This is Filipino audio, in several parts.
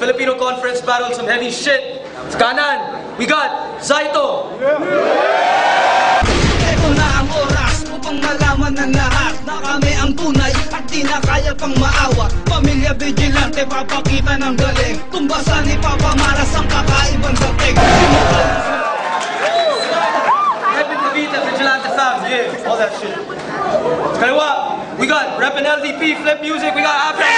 Filipino Conference battled some heavy shit. Sa kanan, we got Zaito. Ito na ang oras upang malaman ng lahat na kami ang tunay at di na kaya pang maawa. Pamilya Vigilante, papakita ng galing. Tumbasan ni Papa Maras ang kakaibang dating. Reppin' Cavite, Vigilante Fam, yeah, all that shit. Kaliwa, we got Reppin' LDP, Flip Music, we got Abra.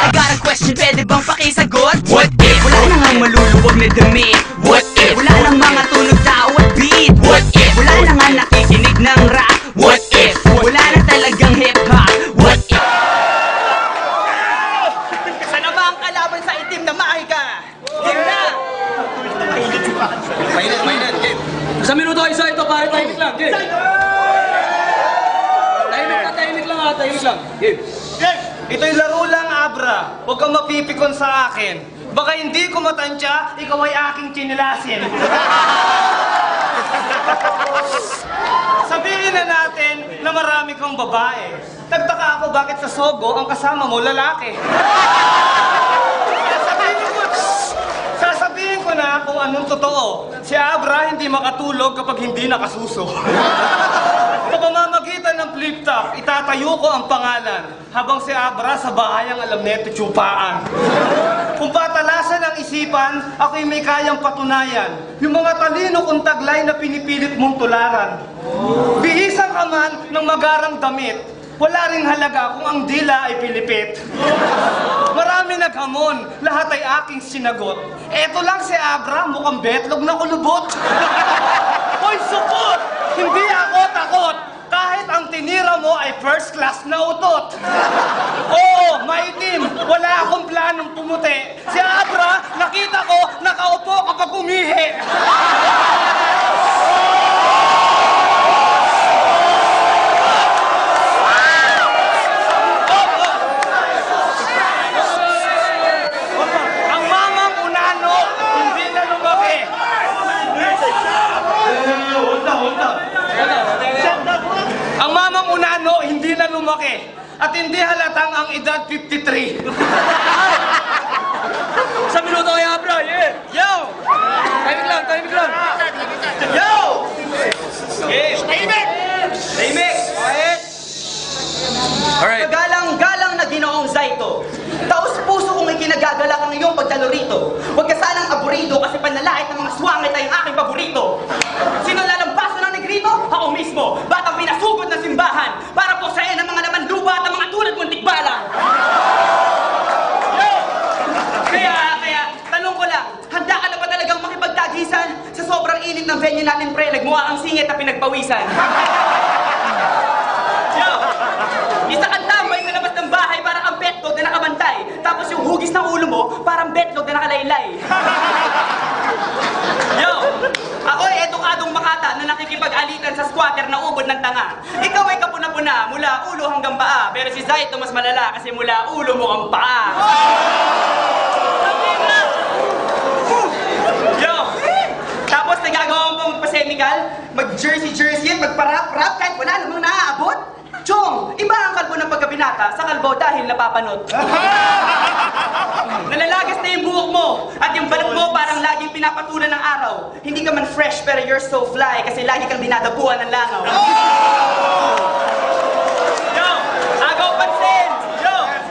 I got a question, pwede bang pakisagot? What if? Wala na nga maluluwag na dumi. What if? Wala nang mga tunog tao at beat. What if? Wala na nga nakikinig ng rap. What if? Wala na talagang hip-hop. What if? Sana ba ang kalaban sa itim na mahika? Game na! Mainit, game. Isang minuto ay Zaito, pare, tahimik lang, game. Tahimik lang. Game. Ito'y laro lang, Abra. Huwag kang mapipikon sa akin. Baka hindi ko matansya, ikaw ay aking chinilasin. Sabihin na natin na marami kang babae. Nagtaka ako bakit sa Sogo ang kasama mo lalaki. Sasabihin ko na kung anong totoo. Si Abra hindi makatulog kapag hindi nakasuso. Sa pamamagitan ng flip top, itatayo ko ang pangalan habang si Abra sa bahay ang alam neto tsupaan. Kung patalasan ang isipan, ako'y may kayang patunayan. Yung mga talino kong taglay na pinipilit mong tularan. Bihisan ka man ng magarang damit, wala ring halaga kung ang dila ay pilipit. Marami naghamon, lahat ay aking sinagot. Eto lang si Abra, mukhang betlog na kulubot. Hoy, support! Hindi ako takot! Kahit ang tinira mo ay first class na utot. Oo, maitim, wala akong planong pumuti. Si Abra, nakita ko, nakaupo kapag umihi. Ang mamang unano, hindi na lumaki. Ang mamang unano, hindi na lumaki. At hindi halatang ang edad 53. Isang minuto ay Abra, yeah. Yo! Tahimik lang. Yo! Tahimik. Quiet. Alright. Galang-galang na Ginoong Zaito. Taos-puso kong ikinagagalak ang iyong pagdalo rito. Huwag ka sanang aburido kasi panlalait ng mga swangit ay ang aking paborito. Sino lalampasan ng negrito? Ako mismo, batang pinasugod ng simbahan para posain ang mga laman lupa at ang mga tulad mong tikbalang. Kaya, tanong ko lang, handa ka na ba talagang makipagtagisan? Sa sobrang init ng venue natin, pre, nagmukha kang singit na pinagpawisan. Isa kang tambay sa labas ng bahay para kang betlog na nakabantay. Tapos yung hugis ng ulo mo, parang betlog na nakalaylay. Yo! Ako ay edukadong makata na nakikipag-alitan sa squatter na ubod ng tanga. Ikaw ay kapuna-puna mula ulo hanggang paa. Pero si Zaito mas malala kasi mula ulo mo ang paa. Yo! Tapos nagagawa mo pong pasemikal, mag-jersey at magpa-rap-rap kahit wala namang naaabot. Chong, iba ang kalbo ng pagkabinata sa kalbo dahil napapanot. Nalalagas na yung buhok mo at yung balat mo parang laging pinapatulan ng araw. Hindi ka man fresh pero you're so fly kasi lagi kang dinadabuhan ng langaw. Yo! Agaw pansin!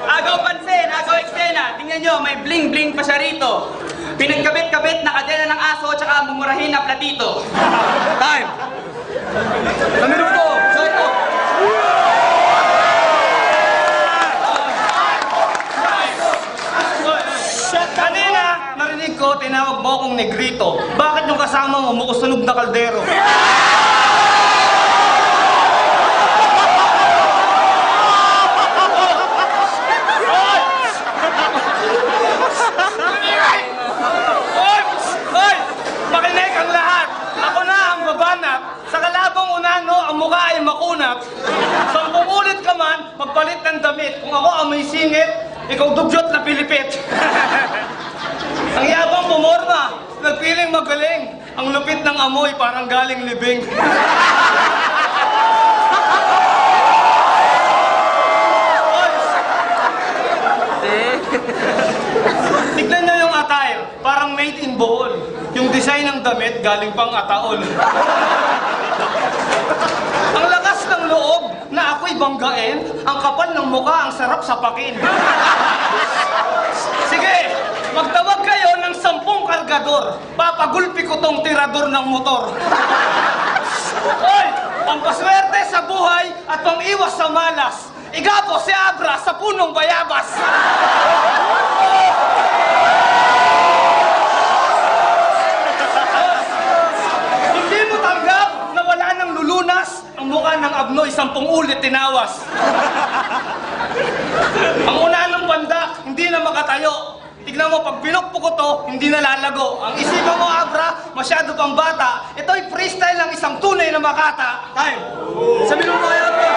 Agaw eksena! Tingnan nyo, may bling-bling pa siya rito. Pinagkabit-kabit na kadena ng aso tsaka mumurahin na platito. Time. Isang minuto. Zaito. Kanina, narinig ko, tinawag mo akong negrito. Bakit yung kasama mo mukusunog na kaldero? Hoy! Makinig ang lahat! Ako na ang babanat. Sa kalabang unano, ang mukha ay makunat. Sampung ulit ka man, magpalit ng damit. Kung ako ang may singit, ikaw dugyot na pilipit. Ang yabang pumorma, nagpiling magaling. Ang lupit ng amoy, parang galing libing. Tignan nyo design ng damit galing pang Ataol. Ang lakas ng loob na ako'y banggain, ang kapal ng mukha, ang sarap sapakin. Sige, magtawag kayo ng 10 kargador. Papagulpi ko tong tirador ng motor. Hoy, pampaswerte sa buhay at pang-iwas sa malas. Igapo si Abra sa punong bayabas. Hindi mo tanggap na wala nang lulunas ang mukha ng Abnoy 10 ulit tinawas. Ang una ng banda, hindi na makatayo. Tignan mo, pag pinukpok ko to, hindi na lalago. Ang isipan mo, Abra, masyado pang bata. Ito'y freestyle ng isang tunay na makata. Time! Sa minuto kayo, Abra!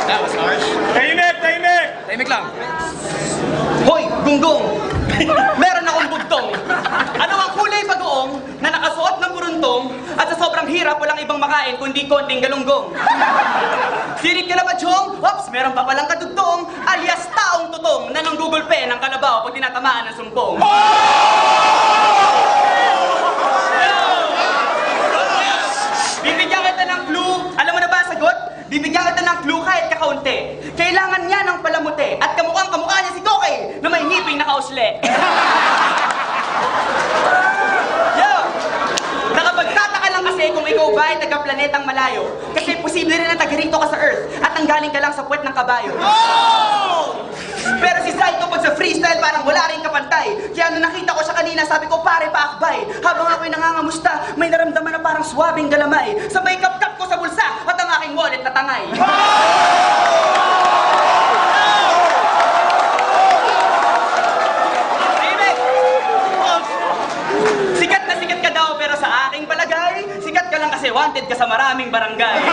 That was harsh. Tahimik! Tahimik! Tahimik lang. Hoy, gunggong! Meron akong bugtong. Ano ang kulay bagoong na nakasuot ng buruntong at sa sobrang hirap walang ibang makain kundi konting galunggong? Sirit ka na ba, Chong? Ops, meron pa palang kadugtong alias taong tutong na nanggugulpe ng kalabaw pag tinatamaan ng sumpong. Bibigyan kita ng clue. Alam mo na ba ang sagot? Bibigyan kita ng clue kahit kakaunti. Kailangan niya ng palamuti at kamukhang kamukha niya si Koke na may ngiping nakausle. Yo! Nakapagtataka lang kasi kung ikaw ba ay taga-planetang malayo. Kasi posible rin na taga-rito ka sa Earth at nanggaling ka lang sa puwet ng kabayo. Pero si Saito pag sa freestyle parang wala rin kapantay. Kaya nung nakita ko siya kanina sabi ko pare paakbay. Habang ako'y nangangamusta may naramdaman na parang swabing galamay. Sabay kap-kap ko sa bulsa at ang aking wallet na tangay. Sikat ka daw pero sa aking palagay sikat ka lang kasi wanted ka sa maraming barangay.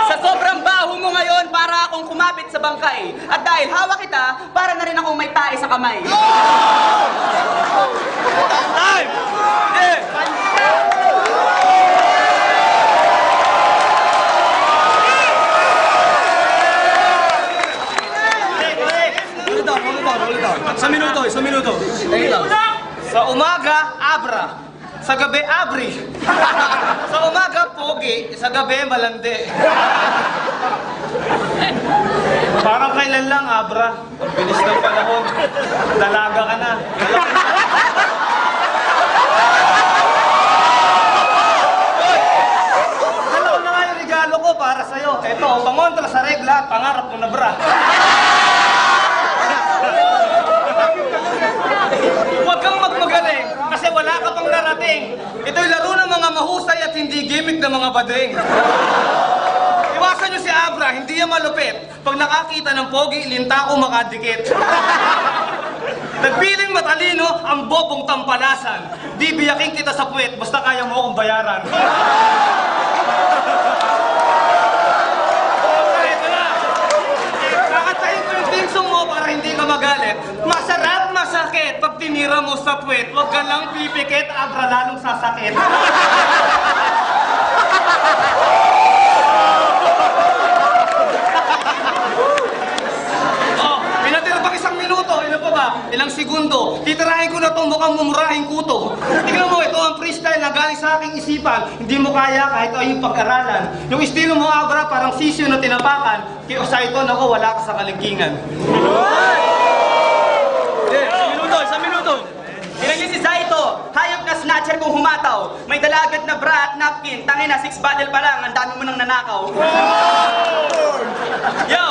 Sa sobrang baho mo ngayon, para akong kumapit sa bangkay. At dahil hawak kita, para na rin akong may tae sa kamay. Time! Hold it down. Sa minuto. Tahimik lang. Sa umaga, Abra. Sa gabi, Abri. Sa umaga, Pogi. Sa gabi, Malandi. Parang kailan lang, Abra. Ang bilis ng panahon. Dalaga ka na. Dalawa na nga yung regalo ko para sa'yo. Ito, pangontra sa regla at pangarap mo na bra. Huwag kang magmagaling kasi wala ka pang narating. Ito'y laro ng mga mahusay at hindi gimmick ng mga bading. Iwasan niyo si Abra, hindi yan malupit. Pag nakakita ng pogi, linta ko makadikit. Nagpiling matalino ang bobong tampalasan. Di biyaking kita sa puwet, basta kaya mo akong bayaran. Kakatayin ko yung tingsong mo para hindi ka magalit. Masarap, masakit. Pag tinira mo sa puwet, huwag ka lang pipikit, Abra lalong sasakit. Pinatira pang 1 minuto, ilan pa ba? Ilang segundo. Titirahin ko na itong mukhang mumurahing kuto. Tingnan mo, ito ang freestyle na galing sa aking isipan. Hindi mo kaya kahit ay yung pag-aralan. Yung estilo mo, Abra, parang sisyo na tinapakan. Kaya sa ito, nako, wala ka sa kalingkingan. Sa minuto. Tingnan niyo si Zaito, hayop na snatcher kung humataw. May dalagat na bra at napkin, tangin na 6 battle pa lang, ang dami mo nang nanakaw. Yo,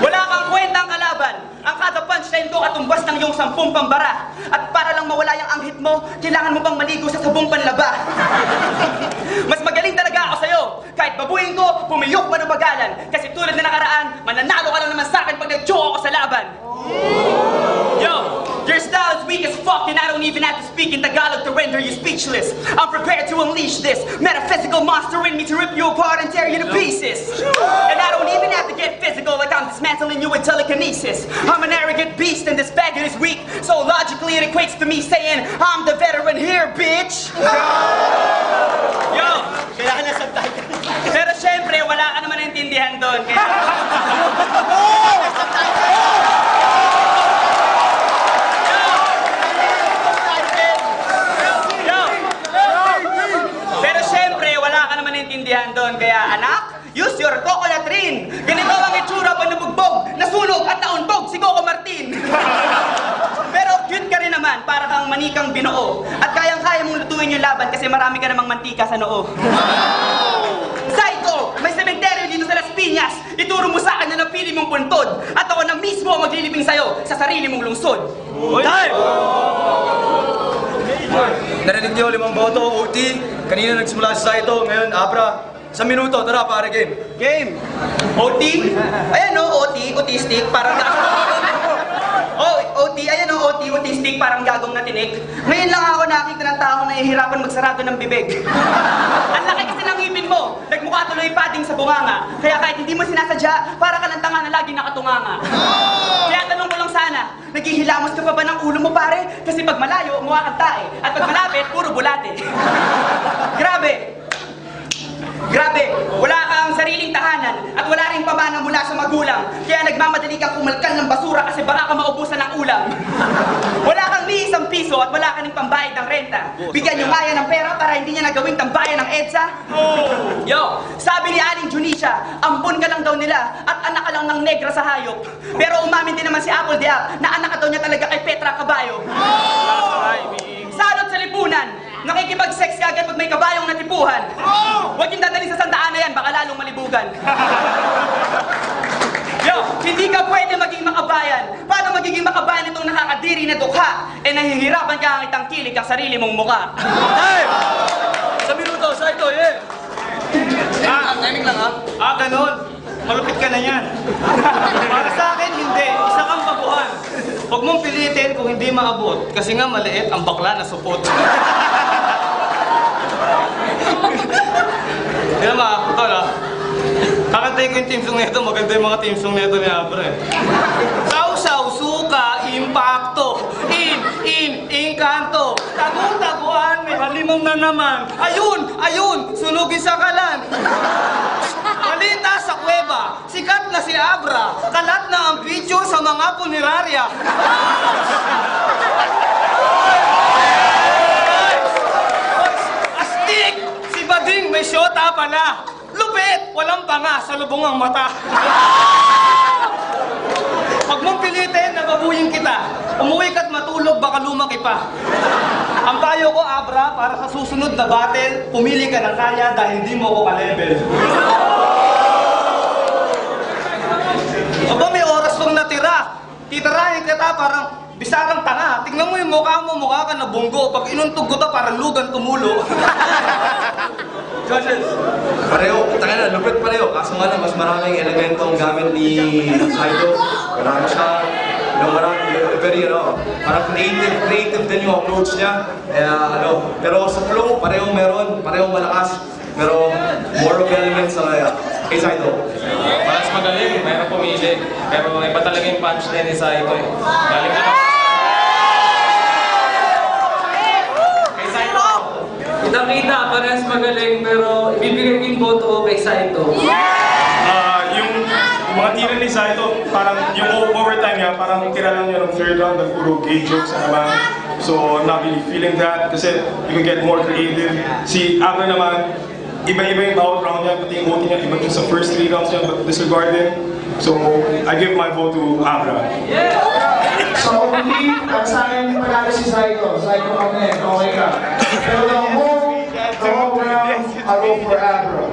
wala kang kwentang kalaban. Ang kada punchline ko katumbas ng iyong 10 pambara. At para lang mawala yung anghit mo, kailangan mo bang maligo sa sabong panlaba. Mas magaling talaga ako sa'yo. Kahit babuhin ko, pumiyok man o bagalan. Kasi tulad na nakaraan, mananalo ka lang naman sa akin pag nag-joke ako sa laban. Yo, your style is weak as fuck and I don't even have to speak in Tagalog to render you speechless. I'm prepared to unleash this metaphysical monster in me to rip you apart and tear you to pieces. And I don't even have to get physical like I'm dismantling you with telekinesis. I'm an arrogant beast and this faggot is weak. So logically it equates to me saying, I'm the veteran here, bitch. Yo, kailangan na subtitle. Pero syempre, naintindihan doon. Kaya... Pero syempre, wala ka naman naintindihan doon. Kaya anak, use your coconut rin. Ganito ang itsura pag nabugbog, nasunog at nauntog si Coco Martin. Pero cute ka rin naman, para kang manikang binoo. At kayang-kaya mong lutuin yung laban kasi marami ka namang mantika sa noo. Psycho! May sementeryo dito sa Las Piñas. Ituro mo sa akin na napili mong puntod. At ako na mismo ang maglilibing sa'yo sa sarili mong lungsod. Time! Narinig niyo 5 boto, OT. Kanina nagsimula si Saito, ngayon Abra. Sa minuto, tara para game. Game! OT? Ayan o, OT, autistic, parang OT, ayan o, OT, autistic, parang gagong na tinik. Ngayon lang ako nakita ng taong nahihirapan magsarado ng bibig. Ang laki kasi ng ngipin mo, nagmukha tuloy padding sa bunganga. Kaya kahit hindi mo sinasadya, para ka ng tanga na laging nakatunganga. Kaya tanong ko lang sana, naghihilamos ka pa ba ng ulo mo pare? Kasi pag malayo, mukha kang tae. At pag malapit, puro bulate. Grabe, wala kang sariling tahanan at wala ring pamana mula sa magulang. Kaya nagmamadali kang kumalkal ng basura kasi baka ka maubusan ng ulam. Wala kang ni isang piso at wala ka ning pambayad ng renta. Bigyan yung maya ng pera para hindi niya nagawing tambayan ng EDSA. Yo, sabi ni Aling Junisha, ampun ka lang daw nila at anak ka lang ng negra sa hayop. Pero umamin din naman si Apple Diab na anak ka daw niya talaga kay Petra Caballo. Salot sa lipunan, nakikipag-sex ka agad pag may kabayong natipuhan. Huwag yung dadalhin sa sandaan na yan, baka lalong malibugan. Yo, hindi ka pwede maging makabayan. Paano magiging makabayan itong nakakadiri na dukha? Eh nahihirapan ka ang itangkilig ang sarili mong mukha. Time! Sa minuto, Saito, yeah! Timing lang ha? Ganon. Malupit ka na yan. Para sa akin, hindi. Isa kang baguhan. Huwag mong pilitin kung hindi maabot. Kasi nga maliit ang bakla na supot. Hindi na makakutol ha. Kakantay ko yung team song nito. Maganda yung mga team song nito ni Abra eh. Sausaw, suka, impacto. Inkanto. Tagu-taguan, may halimong na naman. Ayun, sunugin sa kalan. Balita sa kuweba, sikat na si Abra. Kalat na ang video sa mga punerarya. Astig! Si Bading may syota pala. Lupit! Walang panga sa lubong ang mata. Pag mong pilitin, nababuyin kita. Umuwi ka't matulog, baka lumaki pa. Ang payo ko, Abra, para sa susunod na battle, pumili ka ng kaya dahil di mo ko ka-level. Aba, may oras pang natira. Titirahin kita parang bisarang tanga. Tingnan mo yung mukha ka na bunggo. Pag inuntog ko to, parang lugan tumulo. Judges! Pareho, tanga na, lupit pareho. Kaso nga lang, mas maraming elementong gamit ni Saito. Marami siya, very, parang creative din yung approach niya. Pero sa flow, parehong meron, parehong malakas. Pero more of elements kay Saito. Mas magaling, mayroong pumili. Pero iba talaga yung punch din ni Saito eh. Galing na Kita-kita, parehas magaling, pero ibibigay ko yung boto ko kay Saito. Yung mga tira ni Saito, parang yung overtime niya, parang tira lang niya ng third round, puro gay jokes naman. So, I'm not really feeling that kasi you can get more creative. Si Abra naman, iba-iba yung bawat round niya, pati yung vote niya, iba yung sa first 3 rounds niya, but disregard din. So, I give my vote to Abra. So, hindi, ang sa akin, panalo si Saito. Saito kami, okay ka. Pero the whole round, I go for Abra.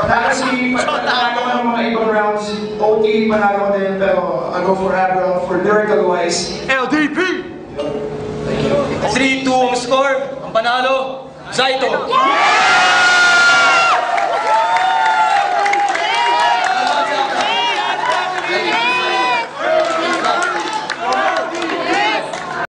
Panalo ko ng mga ibang rounds, OT, panalo ko din, pero I go for Abra for lyrical wise. LDP! 3-2 ang score. Ang panalo, Saito.